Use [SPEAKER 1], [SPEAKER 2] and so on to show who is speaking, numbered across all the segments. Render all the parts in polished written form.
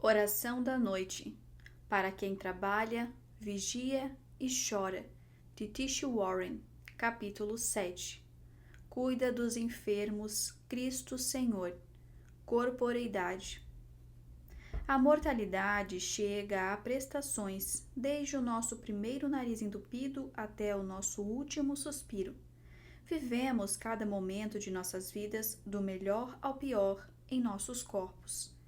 [SPEAKER 1] Oração da noite. Para quem trabalha, vigia e chora. De Tish Warren, capítulo 7. Cuida dos enfermos, Cristo Senhor. Corporeidade. A mortalidade chega a prestações, desde o nosso primeiro nariz entupido até o nosso último suspiro. Vivemos cada momento de nossas vidas, do melhor ao pior, em nossos corpos.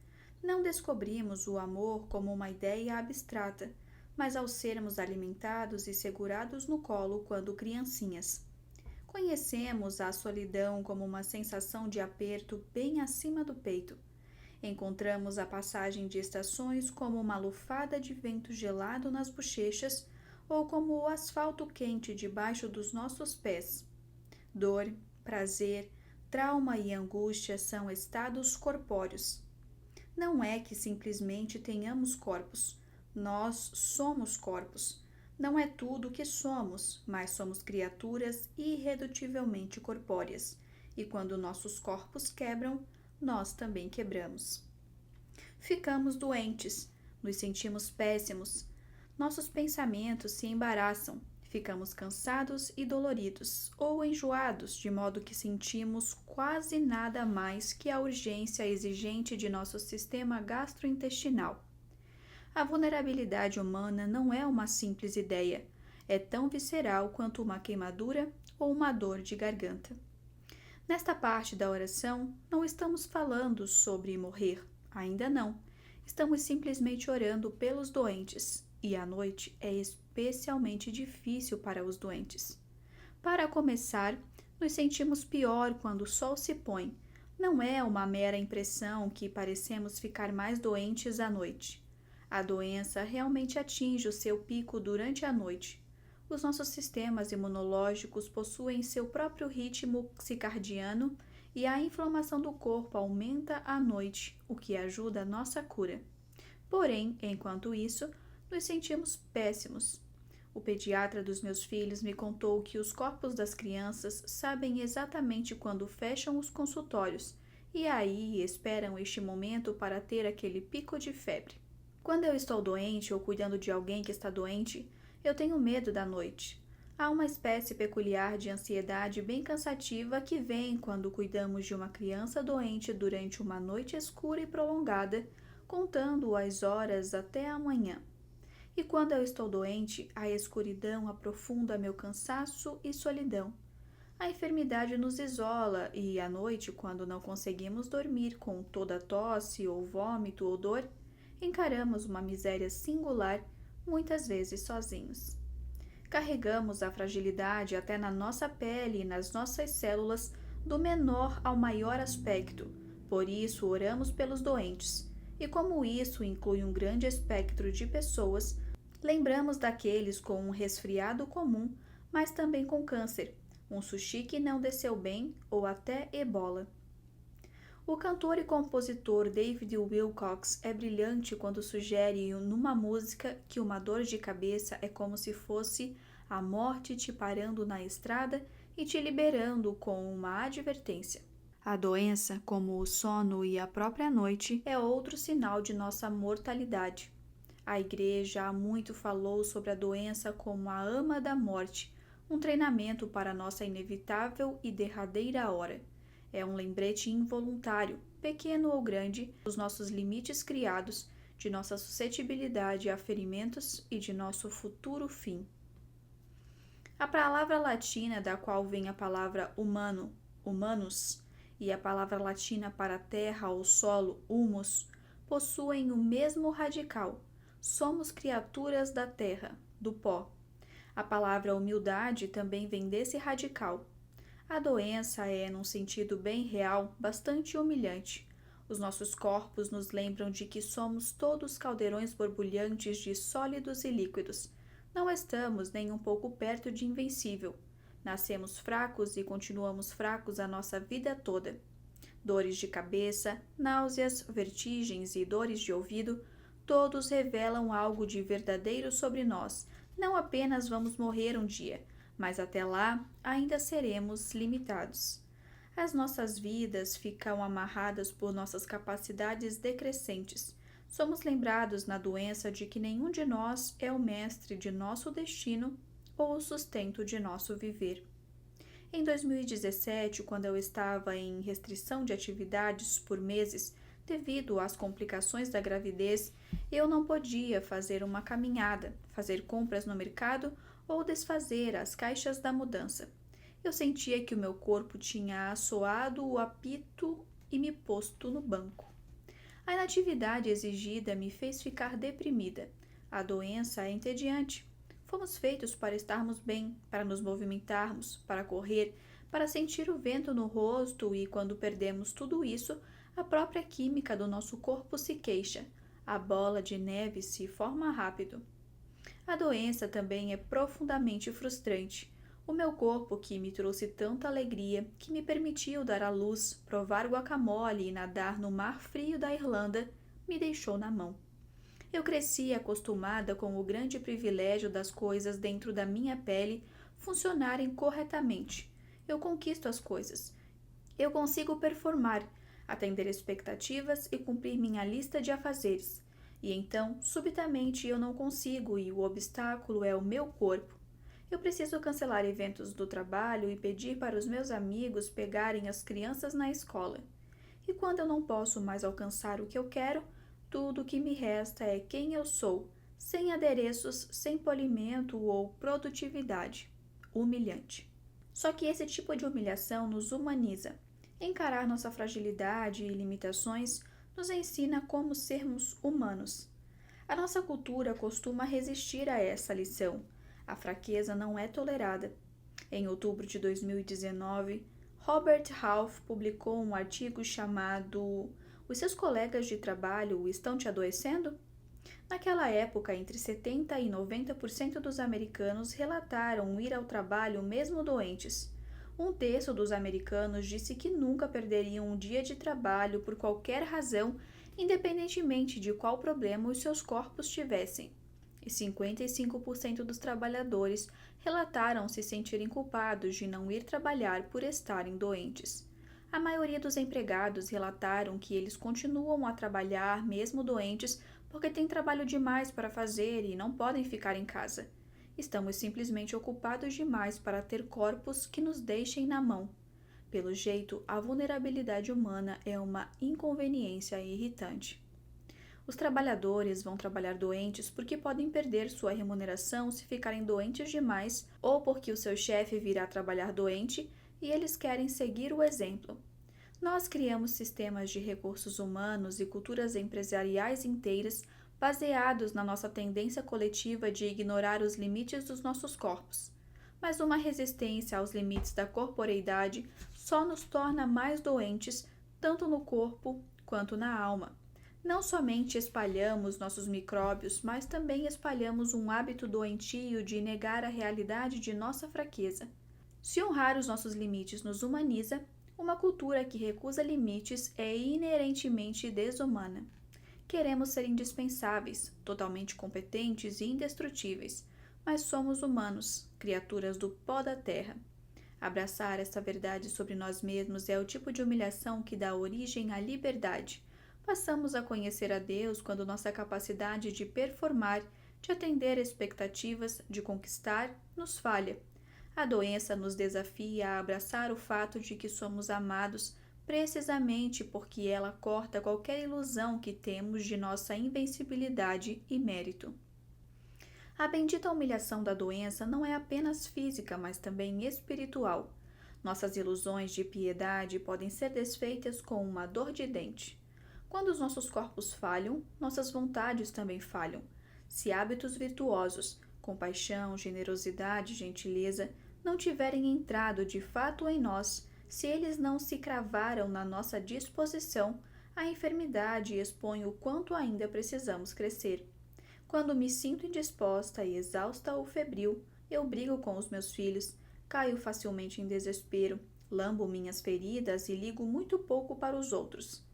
[SPEAKER 1] Não descobrimos o amor como uma ideia abstrata, mas ao sermos alimentados e segurados no colo quando criancinhas. Conhecemos a solidão como uma sensação de aperto bem acima do peito. Encontramos a passagem de estações como uma lufada de vento gelado nas bochechas ou como o asfalto quente debaixo dos nossos pés. Dor, prazer, trauma e angústia são estados corpóreos. Não é que simplesmente tenhamos corpos. Nós somos corpos. Não é tudo o que somos, mas somos criaturas irredutivelmente corpóreas. E quando nossos corpos quebram, nós também quebramos. Ficamos doentes, nos sentimos péssimos. Nossos pensamentos se embaraçam. Ficamos cansados e doloridos, ou enjoados, de modo que sentimos quase nada mais que a urgência exigente de nosso sistema gastrointestinal. A vulnerabilidade humana não é uma simples ideia, é tão visceral quanto uma queimadura ou uma dor de garganta. Nesta parte da oração, não estamos falando sobre morrer, ainda não. Estamos simplesmente orando pelos doentes. E a noite é especialmente difícil para os doentes. Para começar, nos sentimos pior quando o sol se põe. Não é uma mera impressão que parecemos ficar mais doentes à noite. A doença realmente atinge o seu pico durante a noite. Os nossos sistemas imunológicos possuem seu próprio ritmo circadiano e a inflamação do corpo aumenta à noite, o que ajuda a nossa cura. Porém, enquanto isso, nos sentimos péssimos. O pediatra dos meus filhos me contou que os corpos das crianças sabem exatamente quando fecham os consultórios e aí esperam este momento para ter aquele pico de febre. Quando eu estou doente ou cuidando de alguém que está doente, eu tenho medo da noite. Há uma espécie peculiar de ansiedade bem cansativa que vem quando cuidamos de uma criança doente durante uma noite escura e prolongada, contando as horas até amanhã. E quando eu estou doente, a escuridão aprofunda meu cansaço e solidão. A enfermidade nos isola e, à noite, quando não conseguimos dormir com toda tosse ou vômito ou dor, encaramos uma miséria singular, muitas vezes sozinhos. Carregamos a fragilidade até na nossa pele e nas nossas células, do menor ao maior aspecto. Por isso, oramos pelos doentes. E como isso inclui um grande espectro de pessoas, lembramos daqueles com um resfriado comum, mas também com câncer, um sushi que não desceu bem ou até ebola. O cantor e compositor David Wilcox é brilhante quando sugere numa música que uma dor de cabeça é como se fosse a morte te parando na estrada e te liberando com uma advertência. A doença, como o sono e a própria noite, é outro sinal de nossa mortalidade. A Igreja há muito falou sobre a doença como a ama da morte, um treinamento para nossa inevitável e derradeira hora. É um lembrete involuntário, pequeno ou grande, dos nossos limites criados, de nossa suscetibilidade a ferimentos e de nosso futuro fim. A palavra latina da qual vem a palavra humano, humanus, e a palavra latina para terra ou solo, humus, possuem o mesmo radical. Somos criaturas da terra, do pó. A palavra humildade também vem desse radical. A doença é, num sentido bem real, bastante humilhante. Os nossos corpos nos lembram de que somos todos caldeirões borbulhantes de sólidos e líquidos. Não estamos nem um pouco perto de invencível. Nascemos fracos e continuamos fracos a nossa vida toda. Dores de cabeça, náuseas, vertigens e dores de ouvido, todos revelam algo de verdadeiro sobre nós. Não apenas vamos morrer um dia, mas até lá ainda seremos limitados. As nossas vidas ficam amarradas por nossas capacidades decrescentes. Somos lembrados na doença de que nenhum de nós é o mestre de nosso destino ou o sustento de nosso viver. Em 2017, quando eu estava em restrição de atividades por meses devido às complicações da gravidez, eu não podia fazer uma caminhada, fazer compras no mercado ou desfazer as caixas da mudança. Eu sentia que o meu corpo tinha assoado o apito e me posto no banco. A inatividade exigida me fez ficar deprimida. A doença é entediante. Fomos feitos para estarmos bem, para nos movimentarmos, para correr, para sentir o vento no rosto e, quando perdemos tudo isso, a própria química do nosso corpo se queixa. A bola de neve se forma rápido. A doença também é profundamente frustrante. O meu corpo, que me trouxe tanta alegria, que me permitiu dar à luz, provar guacamole e nadar no mar frio da Irlanda, me deixou na mão. Eu cresci acostumada com o grande privilégio das coisas dentro da minha pele funcionarem corretamente. Eu conquisto as coisas. Eu consigo performar, atender expectativas e cumprir minha lista de afazeres. E então, subitamente, eu não consigo e o obstáculo é o meu corpo. Eu preciso cancelar eventos do trabalho e pedir para os meus amigos pegarem as crianças na escola. E quando eu não posso mais alcançar o que eu quero, tudo o que me resta é quem eu sou, sem adereços, sem polimento ou produtividade. Humilhante. Só que esse tipo de humilhação nos humaniza. Encarar nossa fragilidade e limitações nos ensina como sermos humanos. A nossa cultura costuma resistir a essa lição. A fraqueza não é tolerada. Em outubro de 2019, Robert Half publicou um artigo chamado Os seus colegas de trabalho estão te adoecendo? Naquela época, entre 70% e 90% dos americanos relataram ir ao trabalho mesmo doentes. Um terço dos americanos disse que nunca perderiam um dia de trabalho por qualquer razão, independentemente de qual problema os seus corpos tivessem. E 55% dos trabalhadores relataram se sentirem culpados de não ir trabalhar por estarem doentes. A maioria dos empregados relataram que eles continuam a trabalhar mesmo doentes porque têm trabalho demais para fazer e não podem ficar em casa. Estamos simplesmente ocupados demais para ter corpos que nos deixem na mão. Pelo jeito, a vulnerabilidade humana é uma inconveniência irritante. Os trabalhadores vão trabalhar doentes porque podem perder sua remuneração se ficarem doentes demais ou porque o seu chefe virá trabalhar doente e eles querem seguir o exemplo. Nós criamos sistemas de recursos humanos e culturas empresariais inteiras baseados na nossa tendência coletiva de ignorar os limites dos nossos corpos. Mas uma resistência aos limites da corporeidade só nos torna mais doentes, tanto no corpo quanto na alma. Não somente espalhamos nossos micróbios, mas também espalhamos um hábito doentio de negar a realidade de nossa fraqueza. Se honrar os nossos limites nos humaniza, uma cultura que recusa limites é inerentemente desumana. Queremos ser indispensáveis, totalmente competentes e indestrutíveis, mas somos humanos, criaturas do pó da terra. Abraçar esta verdade sobre nós mesmos é o tipo de humilhação que dá origem à liberdade. Passamos a conhecer a Deus quando nossa capacidade de performar, de atender expectativas, de conquistar, nos falha. A doença nos desafia a abraçar o fato de que somos amados precisamente porque ela corta qualquer ilusão que temos de nossa invencibilidade e mérito. A bendita humilhação da doença não é apenas física, mas também espiritual. Nossas ilusões de piedade podem ser desfeitas com uma dor de dente. Quando os nossos corpos falham, nossas vontades também falham. Se hábitos virtuosos, compaixão, generosidade, gentileza, não tiverem entrado de fato em nós, se eles não se cravaram na nossa disposição, a enfermidade expõe o quanto ainda precisamos crescer. Quando me sinto indisposta e exausta ou febril, eu brigo com os meus filhos, caio facilmente em desespero, lambo minhas feridas e ligo muito pouco para os outros.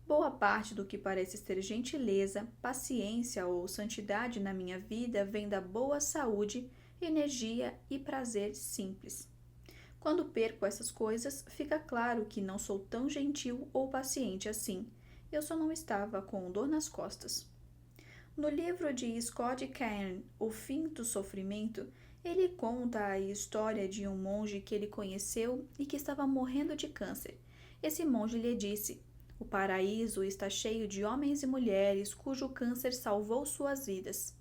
[SPEAKER 1] Boa parte do que parece ser gentileza, paciência ou santidade na minha vida vem da boa saúde, energia e prazer simples. Quando perco essas coisas, fica claro que não sou tão gentil ou paciente assim. Eu só não estava com dor nas costas. No livro de Scott Kern, O Fim do Sofrimento, ele conta a história de um monge que ele conheceu e que estava morrendo de câncer. Esse monge lhe disse: "O paraíso está cheio de homens e mulheres cujo câncer salvou suas vidas."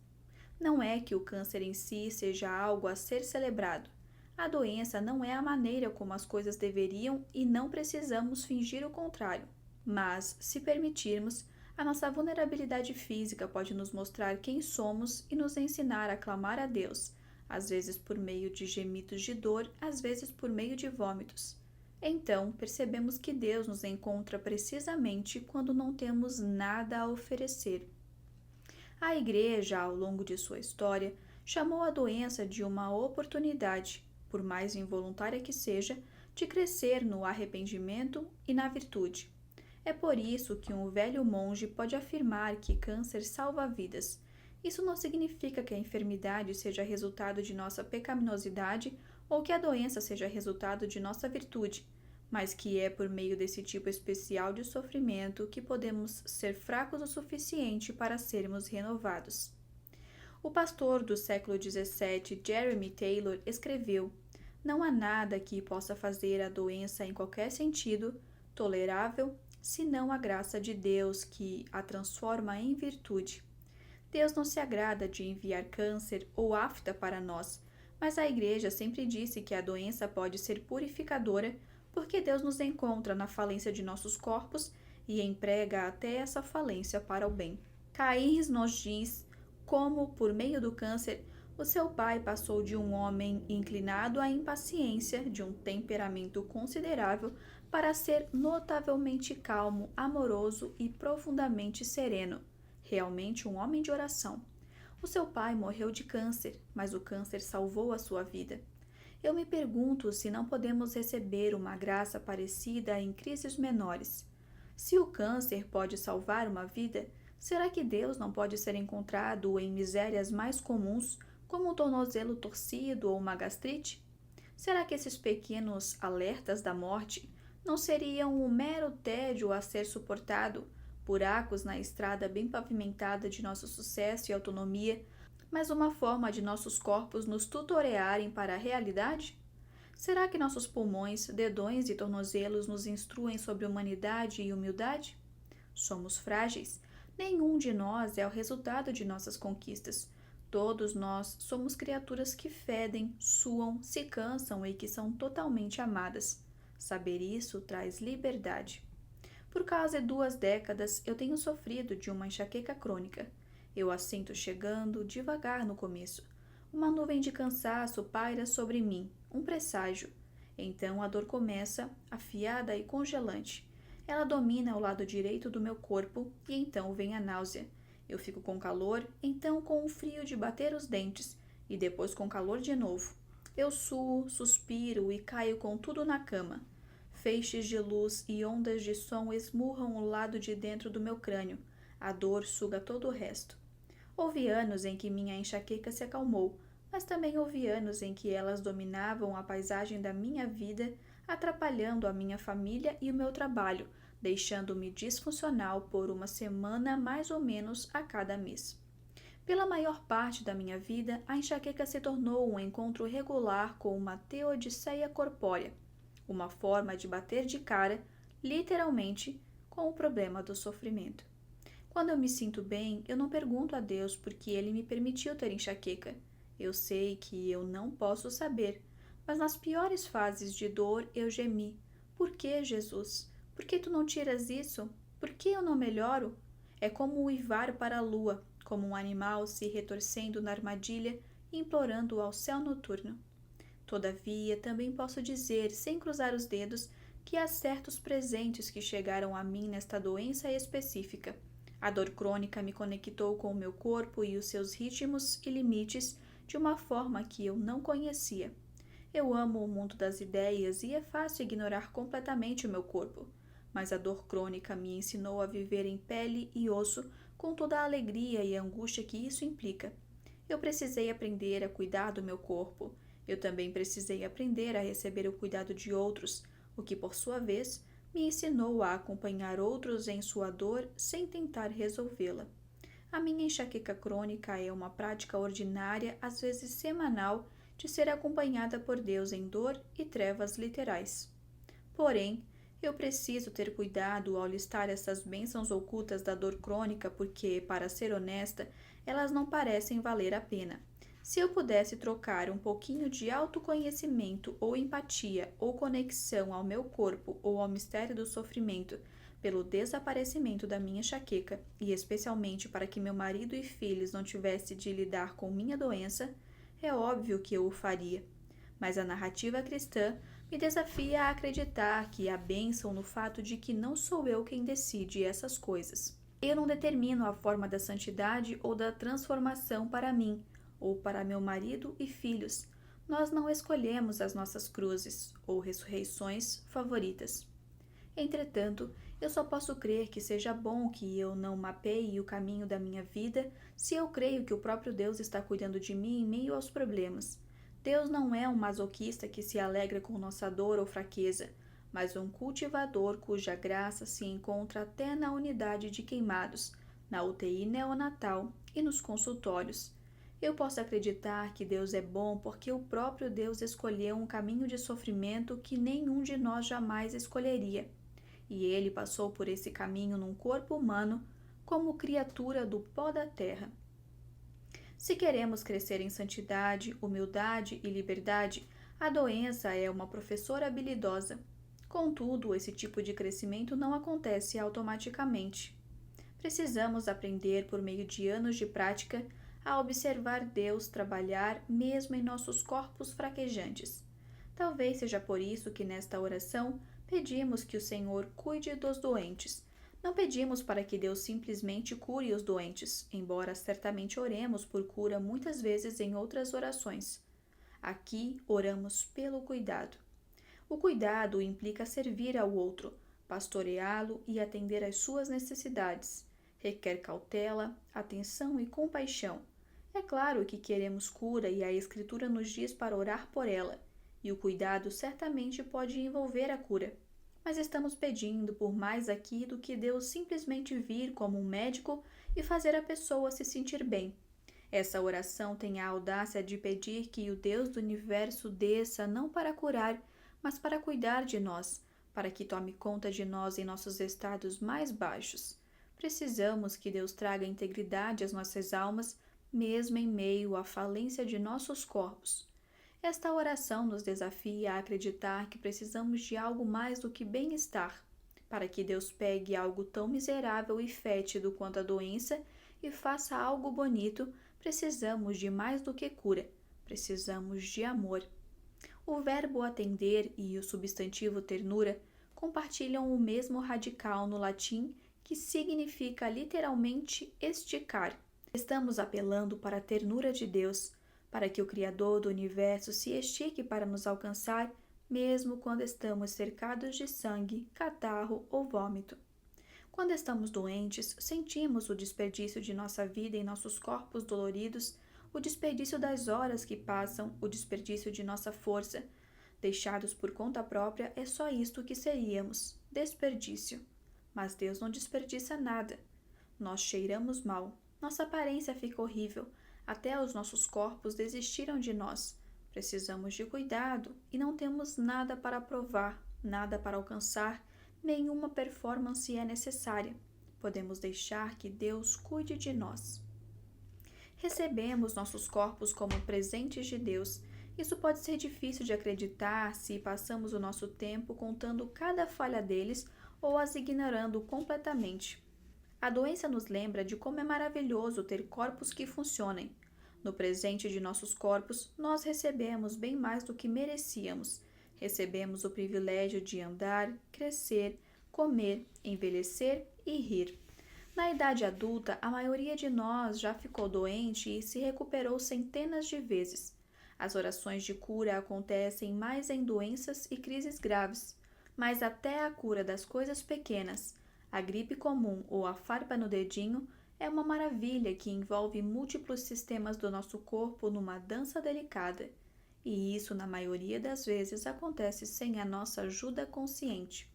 [SPEAKER 1] Não é que o câncer em si seja algo a ser celebrado. A doença não é a maneira como as coisas deveriam e não precisamos fingir o contrário. Mas, se permitirmos, a nossa vulnerabilidade física pode nos mostrar quem somos e nos ensinar a clamar a Deus, às vezes por meio de gemidos de dor, às vezes por meio de vômitos. Então, percebemos que Deus nos encontra precisamente quando não temos nada a oferecer. A Igreja, ao longo de sua história, chamou a doença de uma oportunidade, por mais involuntária que seja, de crescer no arrependimento e na virtude. É por isso que um velho monge pode afirmar que câncer salva vidas. Isso não significa que a enfermidade seja resultado de nossa pecaminosidade ou que a doença seja resultado de nossa virtude, mas que é por meio desse tipo especial de sofrimento que podemos ser fracos o suficiente para sermos renovados. O pastor do século XVII, Jeremy Taylor, escreveu: "Não há nada que possa fazer a doença em qualquer sentido tolerável, senão a graça de Deus que a transforma em virtude." Deus não se agrada de enviar câncer ou afta para nós, mas a Igreja sempre disse que a doença pode ser purificadora porque Deus nos encontra na falência de nossos corpos e emprega até essa falência para o bem. Cairns nos diz como, por meio do câncer, o seu pai passou de um homem inclinado à impaciência, de um temperamento considerável, para ser notavelmente calmo, amoroso e profundamente sereno, realmente um homem de oração. O seu pai morreu de câncer, mas o câncer salvou a sua vida. Eu me pergunto se não podemos receber uma graça parecida em crises menores. Se o câncer pode salvar uma vida, será que Deus não pode ser encontrado em misérias mais comuns, como um tornozelo torcido ou uma gastrite? Será que esses pequenos alertas da morte não seriam um mero tédio a ser suportado, buracos na estrada bem pavimentada de nosso sucesso e autonomia, mas uma forma de nossos corpos nos tutorearem para a realidade? Será que nossos pulmões, dedões e tornozelos nos instruem sobre humanidade e humildade? Somos frágeis. Nenhum de nós é o resultado de nossas conquistas. Todos nós somos criaturas que fedem, suam, se cansam e que são totalmente amadas. Saber isso traz liberdade. Por quase 2 décadas eu tenho sofrido de uma enxaqueca crônica. Eu a sinto chegando devagar no começo. Uma nuvem de cansaço paira sobre mim, um presságio. Então a dor começa, afiada e congelante. Ela domina o lado direito do meu corpo e então vem a náusea. Eu fico com calor, então com o frio de bater os dentes e depois com calor de novo. Eu suo, suspiro e caio com tudo na cama. Feixes de luz e ondas de som esmurram o lado de dentro do meu crânio. A dor suga todo o resto. Houve anos em que minha enxaqueca se acalmou, mas também houve anos em que elas dominavam a paisagem da minha vida, atrapalhando a minha família e o meu trabalho, deixando-me disfuncional por uma semana mais ou menos a cada mês. Pela maior parte da minha vida, a enxaqueca se tornou um encontro regular com uma teodiceia corpórea, uma forma de bater de cara, literalmente, com o problema do sofrimento. Quando eu me sinto bem, eu não pergunto a Deus por que Ele me permitiu ter enxaqueca. Eu sei que eu não posso saber, mas nas piores fases de dor eu gemi. Por que, Jesus? Por que tu não tiras isso? Por que eu não melhoro? É como uivar para a lua, como um animal se retorcendo na armadilha, implorando ao céu noturno. Todavia, também posso dizer, sem cruzar os dedos, que há certos presentes que chegaram a mim nesta doença específica. A dor crônica me conectou com o meu corpo e os seus ritmos e limites de uma forma que eu não conhecia. Eu amo o mundo das ideias e é fácil ignorar completamente o meu corpo, mas a dor crônica me ensinou a viver em pele e osso com toda a alegria e a angústia que isso implica. Eu precisei aprender a cuidar do meu corpo. Eu também precisei aprender a receber o cuidado de outros, o que, por sua vez, me ensinou a acompanhar outros em sua dor sem tentar resolvê-la. A minha enxaqueca crônica é uma prática ordinária, às vezes semanal, de ser acompanhada por Deus em dor e trevas literais. Porém, eu preciso ter cuidado ao listar essas bênçãos ocultas da dor crônica porque, para ser honesta, elas não parecem valer a pena. Se eu pudesse trocar um pouquinho de autoconhecimento ou empatia ou conexão ao meu corpo ou ao mistério do sofrimento pelo desaparecimento da minha enxaqueca, e especialmente para que meu marido e filhos não tivessem de lidar com minha doença, é óbvio que eu o faria. Mas a narrativa cristã me desafia a acreditar que há bênção no fato de que não sou eu quem decide essas coisas. Eu não determino a forma da santidade ou da transformação para mim, ou para meu marido e filhos. Nós não escolhemos as nossas cruzes ou ressurreições favoritas. Entretanto, eu só posso crer que seja bom que eu não mapeie o caminho da minha vida se eu creio que o próprio Deus está cuidando de mim em meio aos problemas. Deus não é um masoquista que se alegra com nossa dor ou fraqueza, mas um cultivador cuja graça se encontra até na unidade de queimados, na UTI neonatal e nos consultórios. Eu posso acreditar que Deus é bom porque o próprio Deus escolheu um caminho de sofrimento que nenhum de nós jamais escolheria. E ele passou por esse caminho num corpo humano como criatura do pó da terra. Se queremos crescer em santidade, humildade e liberdade, a doença é uma professora habilidosa. Contudo, esse tipo de crescimento não acontece automaticamente. Precisamos aprender, por meio de anos de prática, a observar Deus trabalhar mesmo em nossos corpos fraquejantes. Talvez seja por isso que nesta oração pedimos que o Senhor cuide dos doentes. Não pedimos para que Deus simplesmente cure os doentes, embora certamente oremos por cura muitas vezes em outras orações. Aqui oramos pelo cuidado. O cuidado implica servir ao outro, pastoreá-lo e atender às suas necessidades. Requer cautela, atenção e compaixão. É claro que queremos cura e a Escritura nos diz para orar por ela, e o cuidado certamente pode envolver a cura. Mas estamos pedindo por mais aqui do que Deus simplesmente vir como um médico e fazer a pessoa se sentir bem. Essa oração tem a audácia de pedir que o Deus do universo desça não para curar, mas para cuidar de nós, para que tome conta de nós em nossos estados mais baixos. Precisamos que Deus traga integridade às nossas almas, mesmo em meio à falência de nossos corpos. Esta oração nos desafia a acreditar que precisamos de algo mais do que bem-estar. Para que Deus pegue algo tão miserável e fétido quanto a doença e faça algo bonito, precisamos de mais do que cura. Precisamos de amor. O verbo atender e o substantivo ternura compartilham o mesmo radical no latim, que significa literalmente esticar. Estamos apelando para a ternura de Deus, para que o Criador do universo se estique para nos alcançar, mesmo quando estamos cercados de sangue, catarro ou vômito. Quando estamos doentes, sentimos o desperdício de nossa vida em nossos corpos doloridos, o desperdício das horas que passam, o desperdício de nossa força. Deixados por conta própria, é só isto que seríamos: desperdício. Mas Deus não desperdiça nada. Nós cheiramos mal, nossa aparência fica horrível, até os nossos corpos desistiram de nós. Precisamos de cuidado e não temos nada para provar, nada para alcançar, nenhuma performance é necessária. Podemos deixar que Deus cuide de nós. Recebemos nossos corpos como presentes de Deus. Isso pode ser difícil de acreditar se passamos o nosso tempo contando cada falha deles ou as ignorando completamente. A doença nos lembra de como é maravilhoso ter corpos que funcionem. No presente de nossos corpos, nós recebemos bem mais do que merecíamos. Recebemos o privilégio de andar, crescer, comer, envelhecer e rir. Na idade adulta, a maioria de nós já ficou doente e se recuperou centenas de vezes. As orações de cura acontecem mais em doenças e crises graves, mas até a cura das coisas pequenas, a gripe comum ou a farpa no dedinho, é uma maravilha que envolve múltiplos sistemas do nosso corpo numa dança delicada. E isso, na maioria das vezes, acontece sem a nossa ajuda consciente.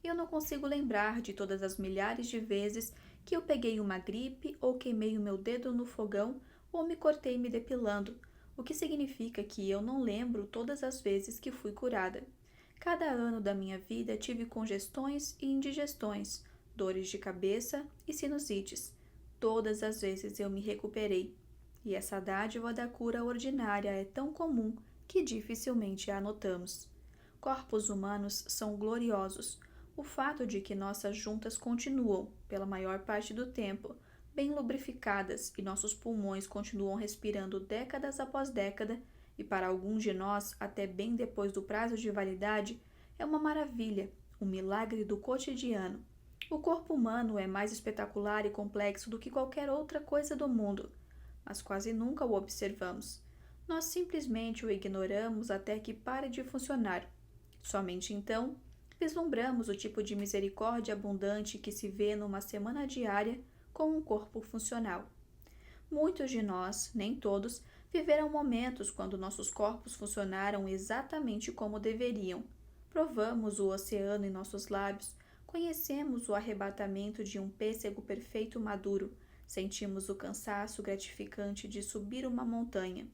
[SPEAKER 1] Eu não consigo lembrar de todas as milhares de vezes que eu peguei uma gripe ou queimei o meu dedo no fogão ou me cortei me depilando, o que significa que eu não lembro todas as vezes que fui curada. Cada ano da minha vida tive congestões e indigestões, dores de cabeça e sinusites. Todas as vezes eu me recuperei. E essa dádiva da cura ordinária é tão comum que dificilmente a notamos. Corpos humanos são gloriosos. O fato de que nossas juntas continuam, pela maior parte do tempo, bem lubrificadas e nossos pulmões continuam respirando décadas após década, e para alguns de nós até bem depois do prazo de validade, é uma maravilha, um milagre do cotidiano. O corpo humano é mais espetacular e complexo do que qualquer outra coisa do mundo, mas quase nunca o observamos. Nós simplesmente o ignoramos até que pare de funcionar. Somente então, vislumbramos o tipo de misericórdia abundante que se vê numa semana diária com um corpo funcional. Muitos de nós, nem todos, viveram momentos quando nossos corpos funcionaram exatamente como deveriam. Provamos o oceano em nossos lábios, conhecemos o arrebatamento de um pêssego perfeito maduro, sentimos o cansaço gratificante de subir uma montanha.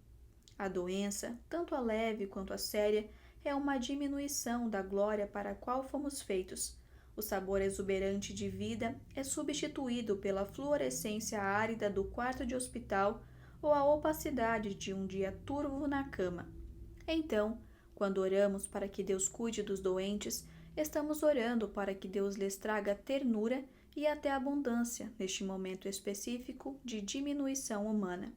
[SPEAKER 1] A doença, tanto a leve quanto a séria, é uma diminuição da glória para a qual fomos feitos. O sabor exuberante de vida é substituído pela fluorescência árida do quarto de hospital ou a opacidade de um dia turvo na cama. Então, quando oramos para que Deus cuide dos doentes, estamos orando para que Deus lhes traga ternura e até abundância neste momento específico de diminuição humana.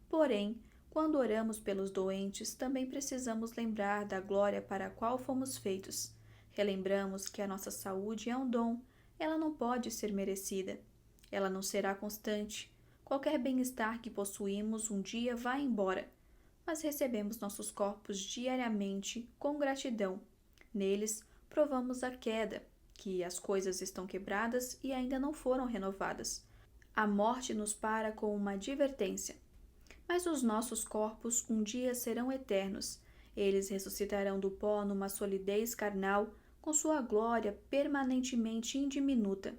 [SPEAKER 1] Porém, quando oramos pelos doentes, também precisamos lembrar da glória para a qual fomos feitos. Relembramos que a nossa saúde é um dom, ela não pode ser merecida. Ela não será constante. Qualquer bem-estar que possuímos um dia vai embora. Mas recebemos nossos corpos diariamente com gratidão. Neles, provamos a queda, que as coisas estão quebradas e ainda não foram renovadas. A morte nos para com uma advertência. Mas os nossos corpos um dia serão eternos. Eles ressuscitarão do pó numa solidez carnal, com sua glória permanentemente indiminuta.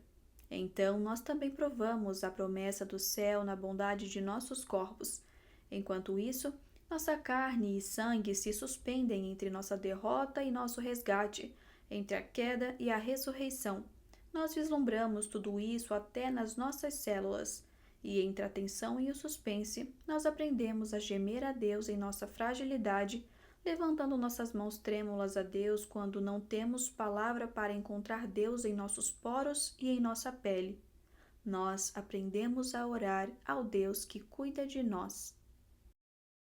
[SPEAKER 1] Então nós também provamos a promessa do céu na bondade de nossos corpos. Enquanto isso, nossa carne e sangue se suspendem entre nossa derrota e nosso resgate, entre a queda e a ressurreição. Nós vislumbramos tudo isso até nas nossas células. E entre a tensão e o suspense, nós aprendemos a gemer a Deus em nossa fragilidade, levantando nossas mãos trêmulas a Deus quando não temos palavra para encontrar Deus em nossos poros e em nossa pele. Nós aprendemos a orar ao Deus que cuida de nós.